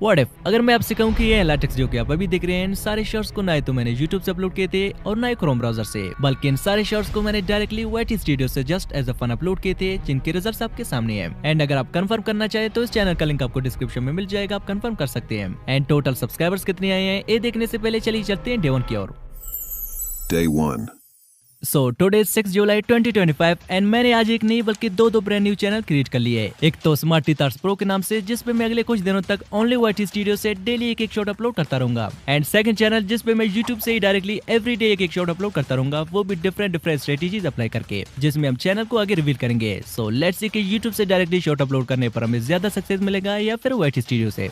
What if अगर मैं आपसे कहूं कि ये लाटेक्स जो कि आप अभी देख रहे हैं इन सारे शॉर्ट्स को ना तो मैंने YouTube से अपलोड किए थे और ना ही क्रोम ब्राउजर से, बल्कि इन सारे शॉर्ट्स को मैंने डायरेक्टली YT स्टूडियो से just as a fun upload किए थे, जिनके रिजल्ट्स आपके सामने हैं। एंड अगर आप कंफर्म करना चाहे तो इस चैनल का लिंक आपको डिस्क्रिप्शन में मिल जाएगा, आप कंफर्म कर सकते हैं। एंड टोटल सब्सक्राइबर्स कितने आए हैं ये देखने से पहले चलिए चलते हैं डे 1 की ओर। Day 1. So today 6 July 2025 and मैंने आज एक नहीं बल्कि दो ब्रांड न्यू चैनल क्रिएट कर लिए है। एक तो स्मार्टी तार्स प्रो के नाम से, जिसपे मैं अगले कुछ दिनों तक ओनली YT स्टूडियो से डेली एक शॉट अपलोड करता रहूंगा। एंड सेकंड चैनल जिसपे मैं YouTube से ही डायरेक्टली एवरीडे एक शॉट अपलोड करता रहूंगा, वो भी डिफरेंट स्ट्रेटेजीज अप्लाई करके, जिसमें हम चैनल को आगे रिवील करेंगे। सो लेट्स सी कि YouTube से डायरेक्टली शॉट अपलोड करने पर हमें ज्यादा सक्सेस मिलेगा या फिर YT स्टूडियो से।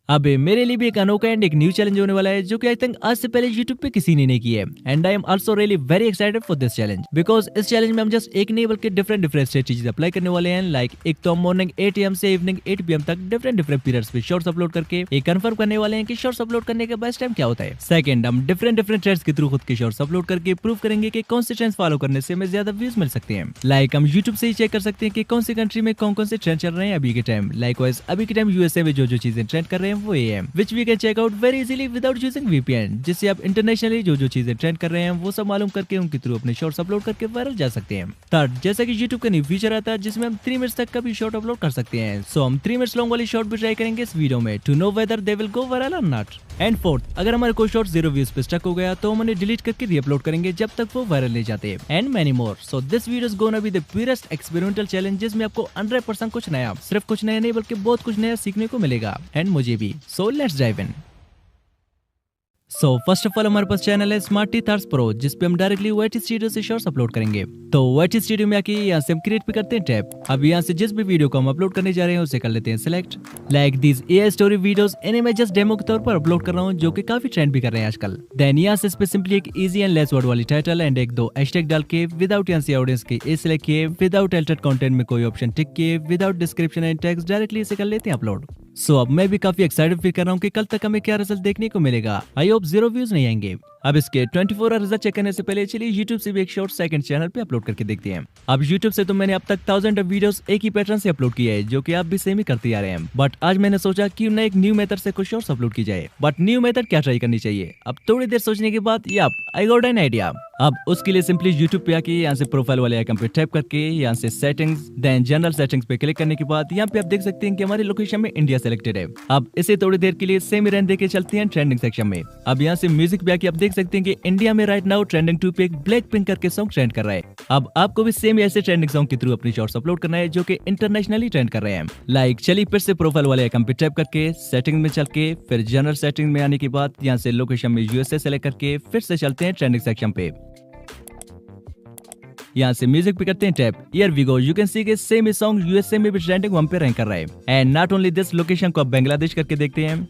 अब मेरे लिए भी एक अनोखा एंड एक न्यू चैलेंज होने वाला है, जो कि आई थिंक आज से पहले YouTube पे किसी ने नहीं किया है। And I am also really very excited for this challenge, because इस चैलेंज में हम जस्ट एक नहीं बल्कि डिफरेंट स्ट्रेटेजीज अप्लाई करने वाले हैं। लाइक एक तो हम मॉर्निंग 8 AM से इवनिंग 8 PM तक डिफरेंट पीरियड्स पे शॉर्ट्स अपलोड करके ये कंफर्म करने वाले हैं कि शॉर्ट्स अपलोड करने का बेस्ट टाइम क्या होता है। सेकंड, हम डिफरेंट ट्रेंड्स के थ्रू खुद के शॉर्ट्स अपलोड करके प्रूव करेंगे कि कौन से ट्रेंड्स फॉलो करने से हमें ज्यादा व्यूज मिल सकते हैं। लाइक हम YouTube से ही चेक कर सकते हैं कि कौन सी कंट्री में कौन से ट्रेंड चल रहे हैं अभी के टाइम। लाइकवाइज अभी के टाइम USA में जो चीजें ट्रेंड कर रहे हैं वो ये है, which we can check out very easily without using VPN, जिससे आप इंटरनेशनली जो चीजें ट्रेंड कर रहे हैं वो सब मालूम करके उनके थ्रू अपने शॉर्ट्स अपलोड करके वायरल जा सकते हैं। थर्ड, जैसा कि YouTube का न्यू फीचर आता है जिसमें हम 3 मिनट्स तक का भी शॉर्ट अपलोड कर सकते हैं। सो हम 3 मिनट्स लॉन्ग वाली शॉर्ट भी ट्राई करेंगे इस वीडियो में to know whether they will go viral और नॉट। एंड फोर्थ, अगर हमारे कोई शॉर्ट 0 व्यूज पे स्टक हो गया तो हम उन्हें डिलीट करके रीअपलोड करेंगे जब तक वो वायरल नहीं जाते। And many more. So this video is gonna be the purest experimental challenge, जिसमें आपको 100% कुछ नया, सिर्फ कुछ नया नहीं बल्कि बहुत कुछ नया सीखने को मिलेगा। एंड मुझे भी। So let's dive in. So first of all हमारे पास चैनल है स्मार्टी तार्स प्रो, जिसपे हम डायरेक्टली YT स्टूडियो से शॉर्ट्स अपलोड करेंगे। तो YT स्टूडियो में आके यहाँ से हम क्रिएट पे करते हैं टैब। अब यहाँ से जिस भी वीडियो को हम अपलोड करने जा रहे हैं उसे कर लेते हैं select. Like these AI story videos, इन्हें मैं जस्ट डेमो के तौर पर अपलोड कर रहा हूँ, जो कि काफी ट्रेंड भी कर रहे हैं आजकल। देन यहाँ से इस पे सिंपली एक इजी एंड लेस वर्ड वाली टाइटल एंड एक दो हैशटैग डाल के विदाउट यहाँ से ऑडियंस के ए सिलेक्ट किए, विदाउट एल्टर्ड कंटेंट में कोई ऑप्शन टिक किए, without description and text, directly इसे कर लेते हैं अपलोड। सो अब मैं भी काफी एक्साइटेड फील कर रहा हूँ कि कल तक हमें क्या रिजल्ट देखने को मिलेगा। आई होप 0 व्यूज नहीं आएंगे। अब इसके 24 आवर रिजल्ट चेक करने से पहले चलिए YouTube से भी एक शॉर्ट सेकंड चैनल पे अपलोड करके देखते हैं। अब YouTube से तो मैंने अब तक 1000 वीडियोस एक ही पैटर्न से अपलोड किया है, जो कि आप भी सेम ही करते आ रहे हैं। बट आज मैंने सोचा क्यों ना एक न्यू मेथड से कुछ शॉर्ट्स अपलोड की जाए। बट न्यू मेथड क्या ट्राई करनी चाहिए? अब थोड़ी देर सोचने के बाद आई गॉट एन आइडिया। अब उसके लिए सिंपली YouTube पे आके यहाँ से प्रोफाइल वाले आइकन पे टैप करके यहाँ से सेटिंग्स, देन जनरल सेटिंग्स पे क्लिक करने के बाद यहाँ पे आप देख सकते हैं कि हमारी लोकेशन में इंडिया सेलेक्टेड है। अब इसे थोड़ी देर के लिए सेम ही रहने देके चलते हैं ट्रेंडिंग सेक्शन में। अब यहाँ से म्यूजिक पे आके आप देख सकते हैं कि इंडिया में राइट नाउ ट्रेंडिंग 2 पे एक ब्लैक पिंक करके सॉन्ग ट्रेंड कर रहा है। अब आपको भी सेम ऐसे ट्रेंडिंग सॉन्ग के थ्रू अपनी शॉर्ट्स अपलोड करना है, जो कि इंटरनेशनली ट्रेंड कर रहे हैं। लाइक चलिए फिर से प्रोफाइल वाले आइकन पे टैप करके सेटिंग में चल के फिर जनरल सेटिंग में आने के बाद यहाँ से लोकेशन में USA सेलेक्ट करके फिर से चलते हैं ट्रेंडिंग सेक्शन पे। यहाँ से म्यूजिक पे करते हैं tap. Here we go, you can see के सेम सॉन्ग USA में भी ट्रेंडिंग 1 पे रैंक कर रहा है। And not only this, location को आप बांग्लादेश करके देखते हैं।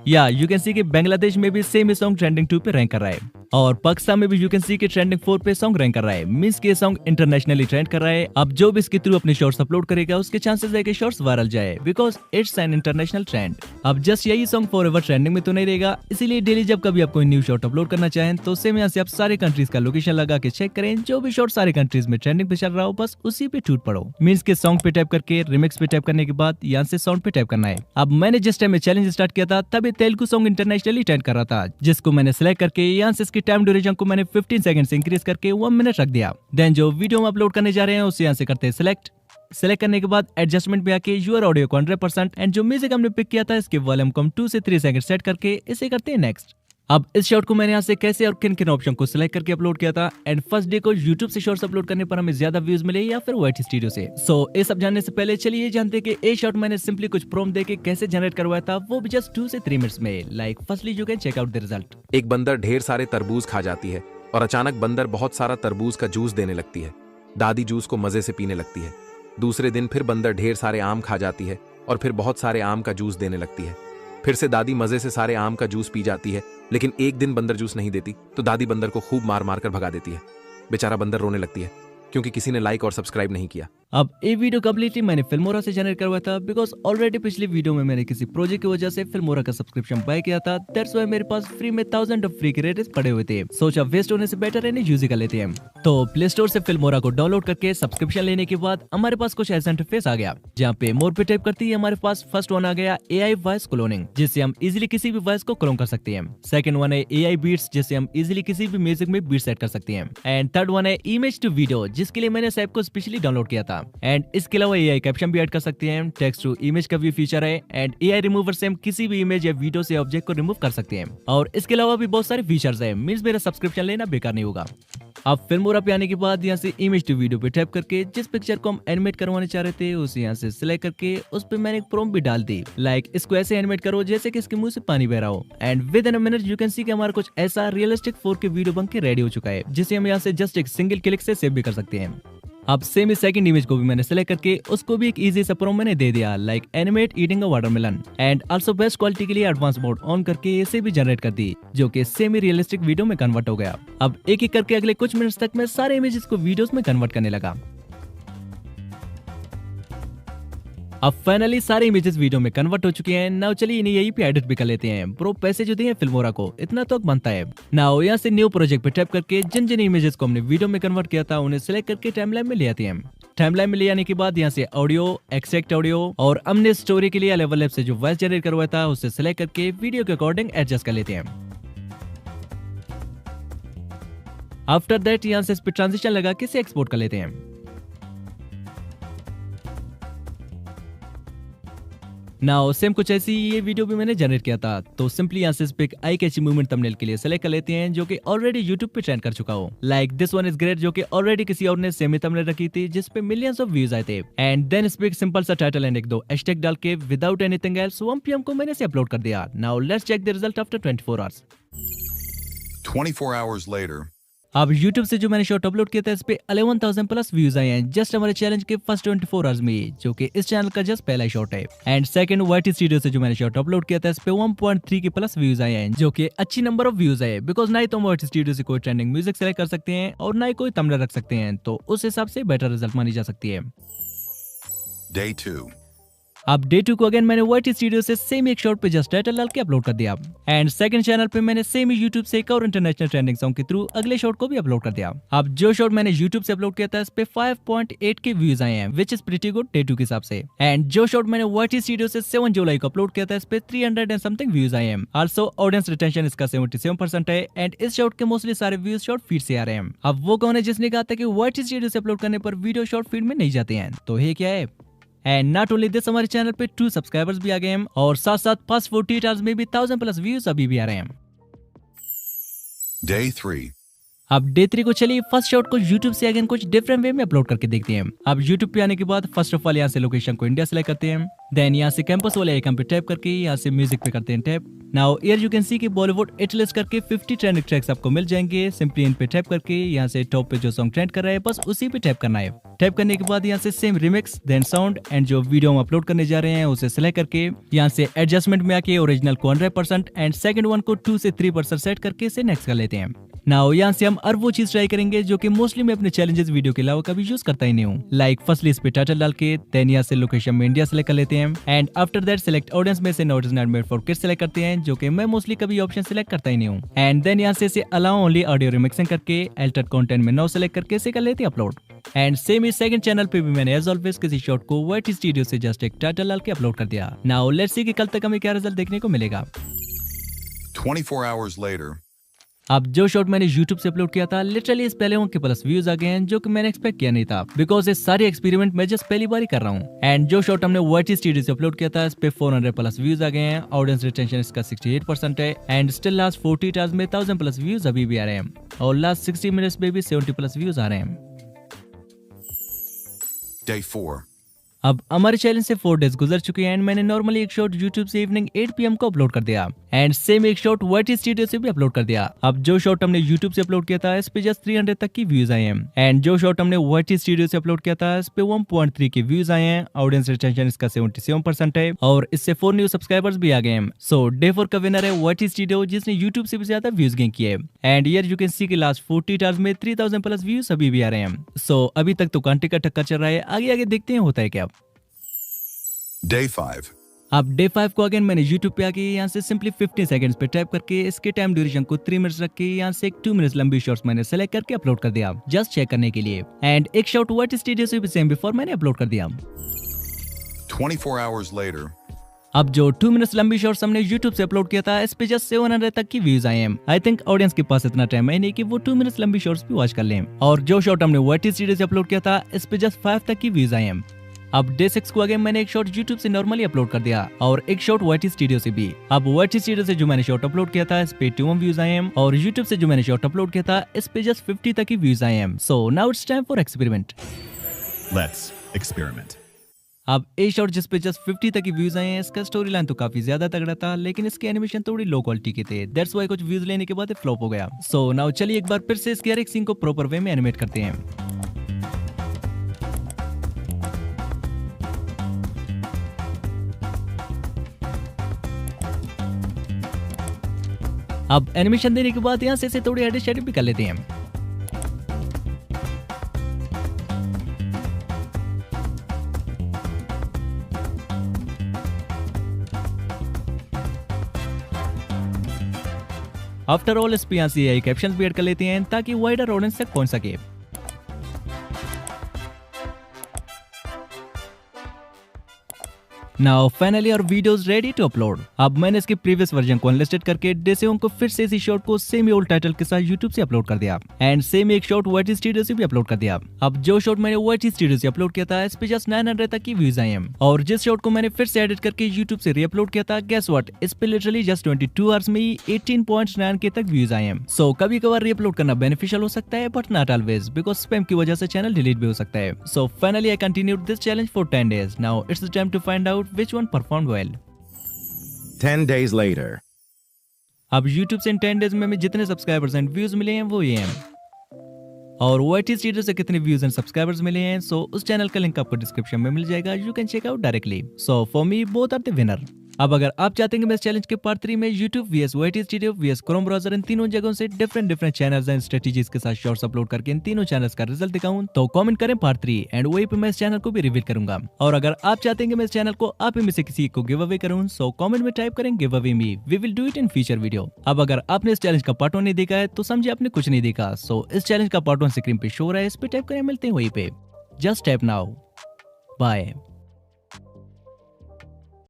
या यू कैन सी कि बांग्लादेश में भी सेम सॉन्ग ट्रेंडिंग 2 पे रैंक कर रहा है। और पाकिस्तान में भी यू कैन सी कि ट्रेंडिंग 4 पे सॉन्ग रैंक कर रहा है। मींस के सॉन्ग इंटरनेशनली ट्रेंड कर रहा है। अब जो भी इसके थ्रू अपने शॉर्ट्स अपलोड करेगा उसके चांसेस है कि शॉर्ट्स वायरल जाए, because it's an international trend. अब जस्ट यही सॉन्ग फॉरएवर ट्रेंडिंग में तो नहीं रहेगा, इसीलिए डेली जब कभी आप कोई न्यू शॉर्ट अपलोड करना चाहें तो सेम यहाँ से आप सारे कंट्रीज का लोकेशन लगा के चेक करें। जो भी शॉर्ट सारे कंट्रीज में ट्रेंडिंग पे चल रहा हो बस उसी पे टूट पड़ो। मींस के सॉन्ग पे टैप करके रिमिक्स पे टैप करने के बाद यहाँ से साउंड पे टैप करना है। अब मैंने जिस टाइम में चैलेंज स्टार्ट किया था तब तेलुगु सॉन्ग इंटरनेशनली ट्रेंड कर रहा था, जिसको मैंने सिलेक्ट करके यहाँ से इसकी टाइम ड्यूरेशन को मैंने 15 सेकंड से इंक्रीज करके 1 मिनट रख दिया। देन जो वीडियो हम अपलोड करने जा रहे हैं उसे यहाँ से करते हैं सिलेक्ट करने के बाद एडजस्टमेंट पे आके यूर ऑडियो को 100% एंड जो म्यूजिक हमने पिक किया था इसके वॉल्यूम को हम 2 से 3 सेकंड सेट करके इसे करते हैं नेक्स्ट। अब इस शॉर्ट को मैंने यहाँ से कैसे और किन किन ऑप्शन को सिलेक्ट करके अपलोड किया था एंड फर्स्ट डे को YouTube से शॉर्ट्स अपलोड करने पर हमें ज्यादा व्यूज मिले या फिर YT स्टूडियो से। सो ये सब जानने से पहले चलिए ये जानते हैं कि ये शॉर्ट मैंने सिंपली कुछ प्रॉम्प्ट देके कैसे जनरेट करवाया था, वो भी जस्ट 2 से 3 मिनट्स में। Like firstly you can check out the result. एक बंदर ढेर सारे तरबूज खा जाती है और अचानक बंदर बहुत सारा तरबूज का जूस देने लगती है। दादी जूस को मजे से पीने लगती है। दूसरे दिन फिर बंदर ढेर सारे आम खा जाती है और फिर बहुत सारे आम का जूस देने लगती है। फिर से दादी मजे से सारे आम का जूस पी जाती है, लेकिन एक दिन बंदर जूस नहीं देती तो दादी बंदर को खूब मार मार कर भगा देती है। बेचारा बंदर रोने लगती है क्योंकि किसी ने लाइक और सब्सक्राइब नहीं किया। अब ये वीडियो कम्प्लीटली मैंने फिल्मोरा से जनरेट करवाया था बिकॉज ऑलरेडी पिछली वीडियो में मैंने किसी प्रोजेक्ट की वजह से फिल्मोरा का सब्सक्रिप्शन बाय किया था। दैट्स व्हाई मेरे पास फ्री में 1000 ऑफ फ्री क्रेडिट्स पड़े हुए थे। सोचा वेस्ट होने से बेटर इन्हें यूज ही कर लेते हैं। तो प्ले स्टोर से फिल्मोरा को डाउनलोड करके सब्सक्रिप्शन लेने के बाद हमारे पास कुछ ऐसा इंटरफेस आ गया जहाँ पे मोर पे टाइप करते ही हमारे पास फर्स्ट वन आ गया AI वॉइस क्लोनिंग, जिससे हम इजिली किसी भी वॉइस को क्लोन कर सकते हैं। सेकंड वन है AI बीट्स, जिससे हम इजिली किसी भी म्यूजिक में बीट सेट कर सकते हैं। एंड थर्ड वन है इमेज टू वीडियो, जिसके लिए मैंने ऐप को स्पेशली डाउनलोड किया था। एंड इसके अलावा AI कैप्शन भी ऐड कर सकते हैं। टेक्स्ट टू इमेज का भी फीचर है। एंड AI रिमूवर से हम किसी भी इमेज या वीडियो से ऑब्जेक्ट को रिमूव कर सकते हैं। और इसके अलावा भी बहुत सारे फीचर्स है, मींस मेरा सब्सक्रिप्शन लेना बेकार नहीं होगा। अब फिल्मोरा पे आने के बाद यहाँ से इमेज टू वीडियो पे टैप करके जिस पिक्चर को हम एनिमेट करवाने चाह रहे थे उसे यहाँ से सिलेक्ट करके उस पे मैंने एक प्रॉम्प्ट भी डाल दी, लाइक इसको ऐसे एनिमेट करो जैसे कि इसके मुंह से पानी बह रहा हो। And with in a minute you can सी कि हमारा कुछ ऐसा रियलिस्टिक 4K वीडियो बन के रेडी हो चुका है, जिसे हम यहाँ से जस्ट एक सिंगल क्लिक से सेव भी कर सकते हैं। अब सेम इस सेकंड इमेज को भी मैंने सेलेक्ट करके उसको भी एक इजी सा प्रॉम्प्ट मैंने दे दिया, like animate eating a watermelon. And also best quality के लिए एडवांस मोड ऑन करके इसे भी जनरेट कर दी, जो कि सेमी रियलिस्टिक वीडियो में कन्वर्ट हो गया। अब एक एक करके अगले कुछ मिनट्स तक मैं सारे इमेजेस को वीडियोस में कन्वर्ट करने लगा। अब फाइनली सारे इमेजेस वीडियो में कन्वर्ट हो चुके हैं। नाउ चलिए इन्हें यहीं पे एडिट भी कर लेते हैं। ब्रो पैसे जो दिए फिल्मोरा को इतना तो बनता है। नाउ यहाँ से न्यू प्रोजेक्ट पे टैप करके जिन जिन इमेजेस को हमने वीडियो में कन्वर्ट किया था उन्हें सिलेक्ट करके टाइमलाइन में ले आते हैं। टाइमलाइन में ले आने के बाद यहाँ से ऑडियो, एक्सट्रैक्ट ऑडियो और हमने स्टोरी के लिए लेवल से जो वॉइस जनरेट करवाया था उसे सिलेक्ट करके वीडियो के अकॉर्डिंग एडजस्ट कर लेते हैं। आफ्टर दैट यहाँ से इस पे ट्रांजिशन लगा के इसे एक्सपोर्ट कर लेते हैं। नाउ सेम कुछ ऐसी ये वीडियो भी मैंने जनरेट किया था। तो सिंपली यहाँ से इस पे एक आई कैची मूवमेंट थंबनेल के लिए सेलेक्ट कर लेते हैं, जो कि ऑलरेडी यूट्यूब पे ट्रेंड कर चुका हो, like this one is great, जो कि ऑलरेडी किसी और ने सेम ही थंबनेल रखी थी जिस पे मिलियंस ऑफ व्यूज आए थे। एंड देन इस पे एक सिंपल सा टाइटल एंड एक दो हैशटैग डाल के विदाउट एनीथिंग एल्स 1 PM को मैंने इसे अपलोड कर दिया। Now let's check the result after 24 hours. 24 hours later. अब YouTube से जो मैंने शॉर्ट अपलोड किया था इस पे 11,000 प्लस व्यूज आए हैं जस्ट हमारे चैलेंज के फर्स्ट 24 आवर्स में, जो कि इस चैनल का जस्ट पहला शॉर्ट है। एंड सेकंड YT स्टूडियो से जो मैंने शॉर्ट अपलोड किया था इस पे 1.3 के प्लस व्यूज आए हैं, जो कि अच्छी नंबर ऑफ व्यूज है। बिकॉज ना ही तो हम YT स्टूडियो से कोई ट्रेंडिंग म्यूजिक सेलेक्ट कर सकते हैं और ना ही कोई थंबनेल रख सकते हैं, तो उस हिसाब से बेटर रिजल्ट मानी जा सकती है। Day 2. अब डे 2 को अगेन मैंने YT स्टूडियो से सेम एक शॉर्ट पे जस्ट टाइटल डाल के अपलोड कर दिया। एंड सेकंड चैनल पे मैंने सेम ही यूट्यूब से एक और इंटरनेशनल ट्रेंडिंग सॉन्ग के थ्रू अगले शॉर्ट को भी अपलोड कर दिया। अब जो शॉर्ट मैंने यूट्यूब से अपलोड किया था इस पे 5.8 के व्यूज आए हैं, which is pretty good day 2 के हिसाब से। एंड जो शॉर्ट मैंने YT स्टूडियो से 7 जुलाई को अपलोड किया था इस पे 300 एंड समथिंग व्यूज आए हैं। आल्सो ऑडियंस रिटेंशन इसका 77% है। एंड इस शॉर्ट के मोस्टली सारे व्यूज शॉर्ट फीड से आ रहे हैं। अब वो कौन है जिसने कहा था कि YT स्टूडियो से अपलोड करने पर वीडियो शॉर्ट फीड में नहीं जाते हैं, तो ये क्या है? एंड नॉट ओनली दिस, हमारे चैनल पे 2 सब्सक्राइबर्स भी आ गए हैं और साथ साथ फर्स्ट 48 आवर्स में भी 1000 प्लस व्यूज अभी भी आ रहे हैं। Day 3. अब डे 3 को चलिए फर्स्ट शॉट को YouTube से अगेन कुछ डिफरेंट वे में अपलोड करके देखते हैं। अब YouTube पे आने के बाद फर्स्ट ऑफ ऑल यहाँ से लोकेशन को इंडिया सेलेक्ट करते हैं। देन यहाँ से कैंपस वाले आइकन पे टैप करके यहाँ से म्यूजिक पे करते हैं tap. Now here you can सी कि बॉलीवुड हिट लिस्ट करके 50 ट्रेंडिंग ट्रैक्स आपको मिल जाएंगे। सिंपली इन पे टैप करके यहाँ से टॉप पे जो सॉन्ग ट्रेंड कर रहा है बस उसी पे टैप करना है। टैप करने के बाद यहाँ से same remix then sound and जो वीडियो हम अपलोड करने जा रहे हैं उसे सिलेक्ट करके यहाँ से एडजस्टमेंट में आके ओरिजिनल को 100% एंड सेकंड वन को 2 से 3% सेट करके इसे नेक्स्ट कर लेते हैं। नाउ यहाँ से हम और वो चीज ट्राई करेंगे जो कि मोस्टली मैं अपने चैलेंजेस वीडियो के अलावा कभी यूज करता ही नहीं हूँ, लाइक फर्स्टली इस पे टाइटल डाल के देन यहाँ से लोकेशन में इंडिया सेलेक्ट कर लेते हैं। And after that select audience में से not is not made for kids select करते हैं, जो कि मैं मोस्टली कभी ऑप्शन सेलेक्ट करता ही नहीं हूँ। एंड देन यहाँ से अलाउ ओनली ऑडियो रिमिक्सिंग करके अल्टर्ड कंटेंट में नो सेलेक्ट करके इसे कर लेते हैं upload. And same he second channel पे भी मैंने एज ऑलवेज किसी शॉट को YT स्टूडियो से जस्ट एक टाइटल डाल के अपलोड कर दिया। नाउ लेट्स सी कि कल तक हमें क्या रिजल्ट देखने को मिलेगा। 24 hours later. अब जो शॉट मैंने YouTube से अपलोड किया था लिटरली इस पहले के प्लस व्यूज आ गए हैं, जो कि मैंने एक्सपेक्ट किया नहीं था बिकॉज ये सारे एक्सपेरिमेंट मैं जस्ट पहली बार ही कर रहा हूँ। एंड जो शॉट हमने YT स्टूडियो से अपलोड किया था इस पे 400 प्लस व्यूज आ गए हैं। ऑडियंस रिटेंशन इसका 68% है। एंड स्टिल लास्ट 40 आवर्स में 1000 प्लस व्यूज अभी भी आ रहे हैं और लास्ट 60 मिनट्स में भी 70 प्लस व्यूज आ रहे हैं। Day 4. अब हमारे चैलेंज से 4 डेज गुजर चुके हैं एंड मैंने नॉर्मली एक शॉट यूट्यूब से इवनिंग 8 PM को अपलोड कर दिया एंड सेम एक शॉट YT स्टूडियो से भी अपलोड कर दिया। अब जो शॉट हमने यूट्यूब से अपलोड किया था इस पे जस्ट 300 तक की व्यूज आए हैं एंड जो शॉट हमने YT स्टूडियो से अपलोड किया था इस पे 1.3 के व्यूज आए हैं। ऑडियंस रिटेंशन इसका 77% है और इससे 4 न्यू सब्सक्राइबर्स भी आ गए हैं। सो डे 4 का विनर है YT स्टूडियो जिसने यूट्यूब से भी ज्यादा व्यूज गेन किए एंड हियर यू कैन सी कि लास्ट 48 आवर्स में 3000 प्लस व्यूज अभी भी आ रहे हैं। सो अभी तक तो कांटे का टक्कर चल रहा है, आगे आगे देखते हैं होता है क्या। Day 5. अब डे 5 को अगेन मैंने YouTube पे आके यहाँ से सिंपली 15 सेकंड्स पे टाइप करके इसके टाइम ड्यूरेशन को 3 मिनट्स रख के यहाँ से एक 2 मिनट्स लंबी शॉर्ट्स मैंने सेलेक्ट करके अपलोड कर दिया जस्ट चेक करने के लिए एंड एक शॉट YT स्टूडियो से भी सेम बिफोर मैंने अपलोड कर दिया। 24 hours later. अब जो 2 मिनट्स लंबी शॉर्ट्स हमने YouTube से अपलोड किया था इस पे जस्ट 700 तक की व्यूज आए हैं। आई थिंक ऑडियंस के पास इतना टाइम है नहीं कि वो 2 मिनट्स लंबी शॉर्ट्स भी वॉच कर लें। और जो शॉट हमने YT स्टूडियो से अपलोड किया था इस पे जस्ट 5 तक की व्यूज आए हैं। अब डे 6 को आगे मैंने एक शॉट YouTube से नॉर्मली अपलोड कर दिया और एक शॉट YT स्टूडियो से भी। अब YT स्टूडियो से जो मैंने शॉट अपलोड किया था इस पे 2 व्यूज आए हैं और YouTube से जो मैंने शॉट अपलोड किया था इस पे जस्ट 50 तक की व्यूज आए हैं। So now it's time for experiment. Let's experiment. अब एक शॉट जिस पे जस्ट 50 तक की व्यूज आए हैं इसका स्टोरी लाइन तो काफी ज्यादा तगड़ा था लेकिन इसके एनिमेशन थोड़ी लो क्वालिटी के थे, दैट्स व्हाई कुछ व्यूज लेने के बाद फ्लॉप हो गया। सो नाउ चलिए एक बार फिर से इसके हर एक सीन को प्रॉपर वे में एनिमेट करते हैं। अब एनिमेशन देने के बाद यहाँ से इसे थोड़ी एडिट शेडिट भी कर लेते हैं। आफ्टर ऑल इस पे यहाँ से कैप्शन भी ऐड कर लेते हैं ताकि वाइडर ऑडियंस तक पहुंच सके। Now finally our videos ready to upload. अब मैंने इसके प्रीवियस वर्जन को अनलिस्टेड करके डे 7 को फिर से इसी शॉट को सेम ओल्ड टाइटल के साथ YouTube से अपलोड कर दिया एंड सेम एक शॉट YT स्टूडियो से भी अपलोड कर दिया। अब जो शॉट मैंने YT स्टूडियो से अपलोड किया था इस पे जस्ट 900 तक की व्यूज आए हैं और जिस शॉट को मैंने फिर से एडिट करके YouTube से रीअपलोड किया था गेस व्हाट, इस पे लिटरली जस्ट 22 आवर्स में ही 18.9 के तक व्यूज आए हैं। सो कभी कभार रीअपलोड करना बेनिफिशियल हो सकता है but not always because spam की वजह से चैनल डिलीट भी हो सकता है। So finally I continued this challenge for 10 days। Now it's the time to find out which one performed well। 10 days later. अब YouTube से इन 10 डेज में जितने सब्सक्राइबर्स एंड व्यूज मिले हैं वो ये हैं और YT स्टूडियो से कितने व्यूज एंड सब्सक्राइबर्स मिले हैं सो उस चैनल का लिंक आपको डिस्क्रिप्शन में मिल जाएगा, you can check out directly. So for me both are the winner. अब अगर आप चाहते हैं कि मैं इस चैलेंज के पार्ट 3 में YouTube vs YT studio vs Chrome browser इन तीनों जगहों से डिफरेंट चैनल्स एंड स्ट्रेटजीज के साथ शॉर्ट्स अपलोड करके इन तीनों चैनल्स का रिजल्ट दिखाऊं तो कमेंट करें पार्ट 3 एंड वहीं पे मैं इस चैनल को भी रिवील करूंगा। और अगर आप चाहते हैं कि मैं इस चैनल को आप में से किसी को गिव अवे करूं सो कमेंट में टाइप करें give away me, we will do it in future video. अब अगर आपने इस चैलेंज का पार्ट 1 नहीं देखा है तो समझे आपने कुछ नहीं देखा। सो इस चैलेंज का पार्ट 1 स्क्रीन पे शो रहा है, इस पे टाइप करें, मिलते हैं वहीं पे। Just type now, bye.